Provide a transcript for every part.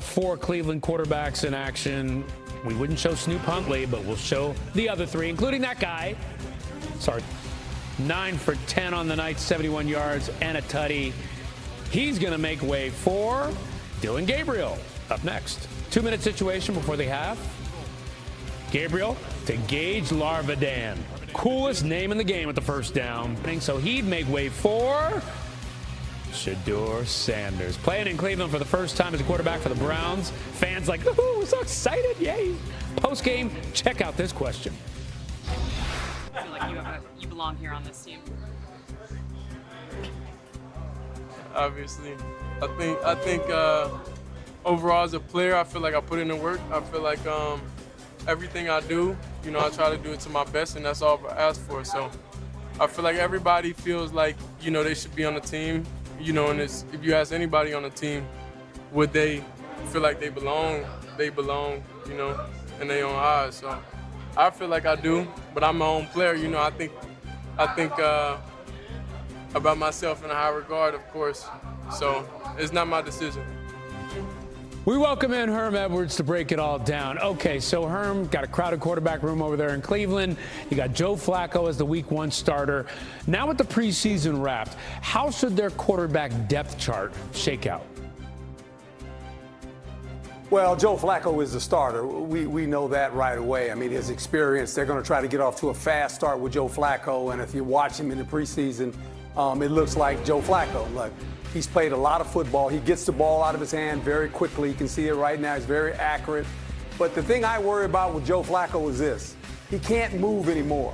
4 Cleveland quarterbacks in action. We wouldn't show Snoop Huntley, but we'll show the other 3, including that guy. Sorry. 9 for 10 on the night, 71 yards and a tutty. He's going to make way for Dillon Gabriel up next. 2-minute situation before the half. Gabriel to Gage Larvadan. Coolest name in the game at the first down. So he'd make way for Shedeur Sanders. Playing in Cleveland for the first time as a quarterback for the Browns. Fans like, ooh, we're so excited, yay. Post-game, check out this question. I feel like you belong here on this team. Obviously. I think overall as a player, I feel like I put in the work. I feel like everything I do, I try to do it to my best, and that's all I ask for. So I feel like everybody feels like, they should be on the team. And if you ask anybody on the team, would they feel like they belong, in their own eyes. So I feel like I do, but I'm my own player. I think about myself in a high regard, of course. So it's not my decision. We welcome in Herm Edwards to break it all down. Okay, so Herm got a crowded quarterback room over there in Cleveland. You got Joe Flacco as the Week 1 starter. Now with the preseason wrapped, how should their quarterback depth chart shake out? Well, Joe Flacco is the starter. We know that right away. I mean, his experience, they're going to try to get off to a fast start with Joe Flacco. And if you watch him in the preseason, it looks like Joe Flacco. Look, he's played a lot of football. He gets the ball out of his hand very quickly. You can see it right now. He's very accurate. But the thing I worry about with Joe Flacco is this. He can't move anymore.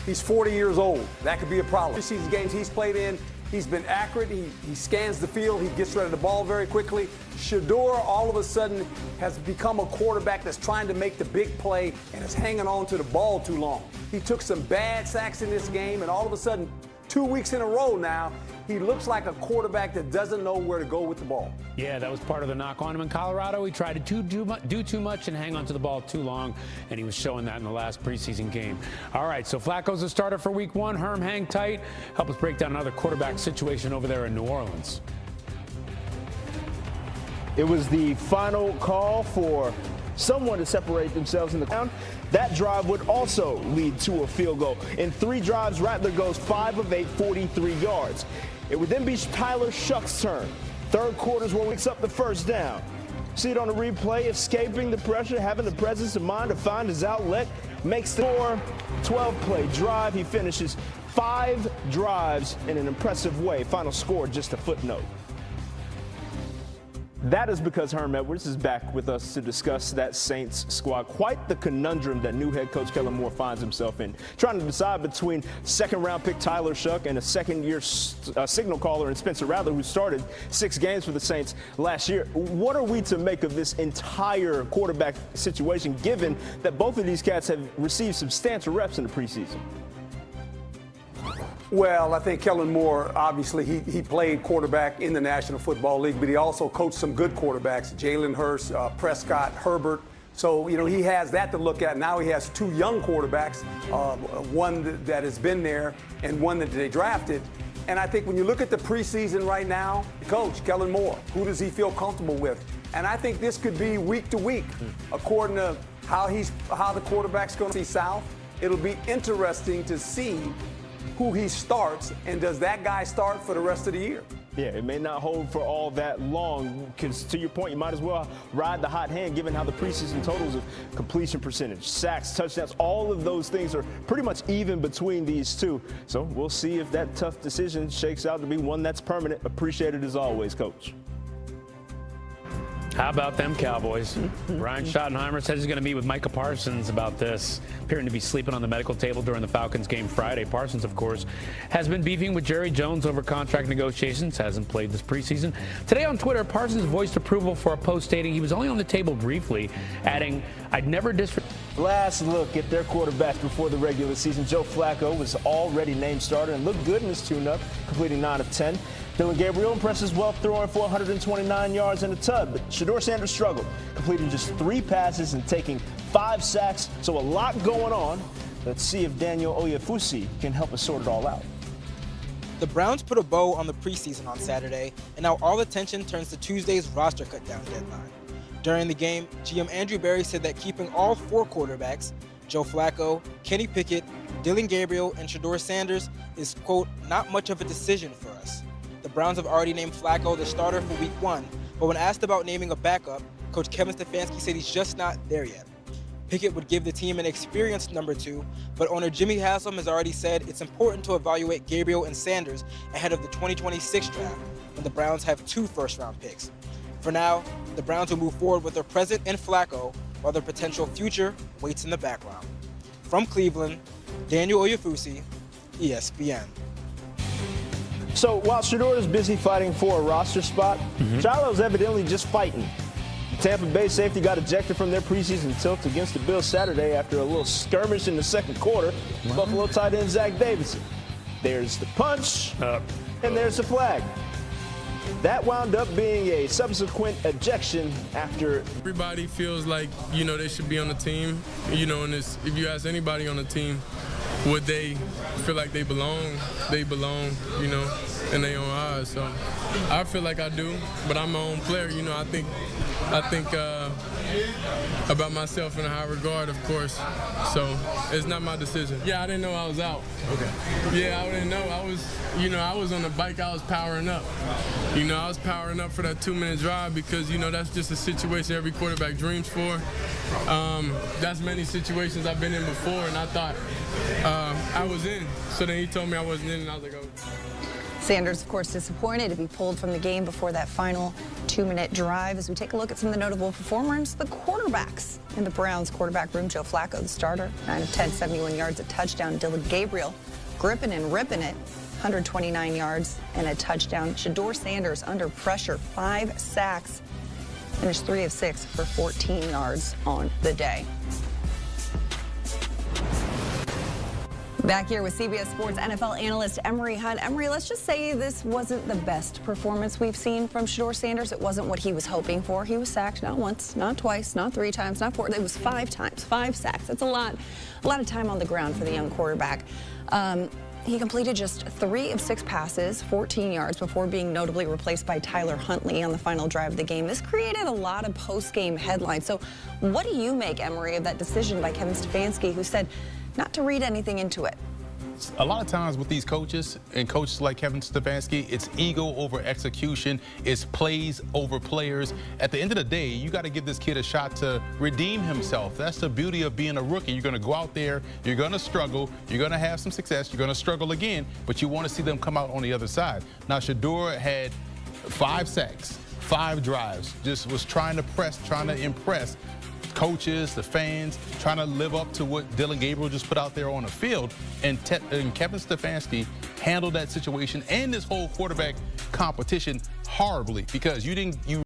He's 40 years old. That could be a problem. Preseason games he's played in, he's been accurate. He scans the field. He gets rid of the ball very quickly. Shedeur all of a sudden has become a quarterback that's trying to make the big play and is hanging on to the ball too long. He took some bad sacks in this game, and all of a sudden, 2 weeks in a row now, he looks like a quarterback that doesn't know where to go with the ball. Yeah, that was part of the knock on him in Colorado. He tried to do too much and hang on to the ball too long, and he was showing that in the last preseason game. All right, so Flacco's the starter for Week 1. Herm, hang tight. Help us break down another quarterback situation over there in New Orleans. It was the final call for someone to separate themselves in the ground. That drive would also lead to a field goal. In 3 drives, Rattler goes 5 of 8, 43 yards. It would then be Tyler Shuck's turn. Third quarter is where he picks up the first down. See it on the replay, escaping the pressure, having the presence of mind to find his outlet, makes the 12-play drive. He finishes 5 drives in an impressive way. Final score, just a footnote. That is because Herm Edwards is back with us to discuss that Saints squad. Quite the conundrum that new head coach Kellen Moore finds himself in. Trying to decide between second-round pick Tyler Shuck and a second-year signal caller in Spencer Rattler, who started 6 games for the Saints last year. What are we to make of this entire quarterback situation, given that both of these cats have received substantial reps in the preseason? Well, I think Kellen Moore, obviously, he played quarterback in the National Football League, but he also coached some good quarterbacks, Jalen Hurts, Prescott, Herbert. So, he has that to look at. Now he has 2 young quarterbacks, one that has been there and one that they drafted. And I think when you look at the preseason right now, Coach Kellen Moore, who does he feel comfortable with? And I think this could be week to week, according to how the quarterback's going to see South. It'll be interesting to see who he starts, and does that guy start for the rest of the year? Yeah, it may not hold for all that long, because to your point, you might as well ride the hot hand, given how the preseason totals of completion percentage, sacks, touchdowns, all of those things are pretty much even between these two. So we'll see if that tough decision shakes out to be one that's permanent. Appreciate it as always, Coach. How about them Cowboys? Brian Schottenheimer says he's going to meet with Micah Parsons about this, appearing to be sleeping on the medical table during the Falcons game Friday. Parsons, of course, has been beefing with Jerry Jones over contract negotiations, hasn't played this preseason. Today on Twitter, Parsons voiced approval for a post stating he was only on the table briefly, adding, "I'd never disrespect." Last look at their quarterbacks before the regular season. Joe Flacco was already named starter and looked good in his tune-up, completing 9 of 10. Dillon Gabriel impresses well, throwing for 129 yards and a tud, but Shedeur Sanders struggled, completing just 3 passes and taking 5 sacks, so a lot going on. Let's see if Daniel Oyefusi can help us sort it all out. The Browns put a bow on the preseason on Saturday, and now all attention turns to Tuesday's roster cut-down deadline. During the game, GM Andrew Berry said that keeping all 4 quarterbacks, Joe Flacco, Kenny Pickett, Dillon Gabriel, and Shedeur Sanders, is, quote, not much of a decision for us. The Browns have already named Flacco the starter for Week 1, but when asked about naming a backup, Coach Kevin Stefanski said he's just not there yet. Pickett would give the team an experienced number 2, but owner Jimmy Haslam has already said it's important to evaluate Gabriel and Sanders ahead of the 2026 draft, when the Browns have 2 first-round picks. For now, the Browns will move forward with their present in Flacco, while their potential future waits in the background. From Cleveland, Daniel Oyefusi, ESPN. So while Shedeur is busy fighting for a roster spot, Shiloh's evidently just fighting. Tampa Bay safety got ejected from their preseason tilt against the Bills Saturday after a little skirmish in the second quarter. Buffalo tight end Zach Davidson. There's the punch, and there's the flag. That wound up being a subsequent ejection after. Everybody feels like, they should be on the team. And if you ask anybody on the team, would they feel like they belong, in their own eyes. So I feel like I do, but I'm my own player. I think about myself in a high regard, of course. So it's not my decision. Yeah, I didn't know I was out. Okay. Yeah, I didn't know. I was on the bike. I was powering up. I was powering up for that 2-minute drive because, that's just a situation every quarterback dreams for. That's many situations I've been in before, and I thought I was in. So then he told me I wasn't in, and I was like, oh. Sanders, of course, disappointed to be pulled from the game before that final 2-minute drive. As we take a look at some of the notable performers, the quarterbacks in the Browns quarterback room. Joe Flacco, the starter, 9 of 10, 71 yards, a touchdown. Dillon Gabriel, gripping and ripping it, 129 yards and a touchdown. Shedeur Sanders, under pressure, 5 sacks, finished 3 of 6 for 14 yards on the day. Back here with CBS Sports NFL analyst Emory Hunt. Emory, let's just say this wasn't the best performance we've seen from Shedeur Sanders. It wasn't what he was hoping for. He was sacked not once, not twice, not 3 times, not 4. It was 5 times, 5 sacks. That's a lot of time on the ground for the young quarterback. He completed just 3 of 6 passes, 14 yards, before being notably replaced by Tyler Huntley on the final drive of the game. This created a lot of post-game headlines. So what do you make, Emory, of that decision by Kevin Stefanski, who said not to read anything into it? A lot of times with these coaches and coaches like Kevin Stefanski, it's ego over execution, it's plays over players. At the end of the day, you got to give this kid a shot to redeem himself. That's the beauty of being a rookie. You're going to go out there, you're going to struggle, you're going to have some success, you're going to struggle again, but you want to see them come out on the other side. Now, Shedeur had 5 sacks, 5 drives, just was trying to press, trying to impress coaches, the fans, trying to live up to what Dillon Gabriel just put out there on the field. And Kevin Stefanski handled that situation and this whole quarterback competition horribly because you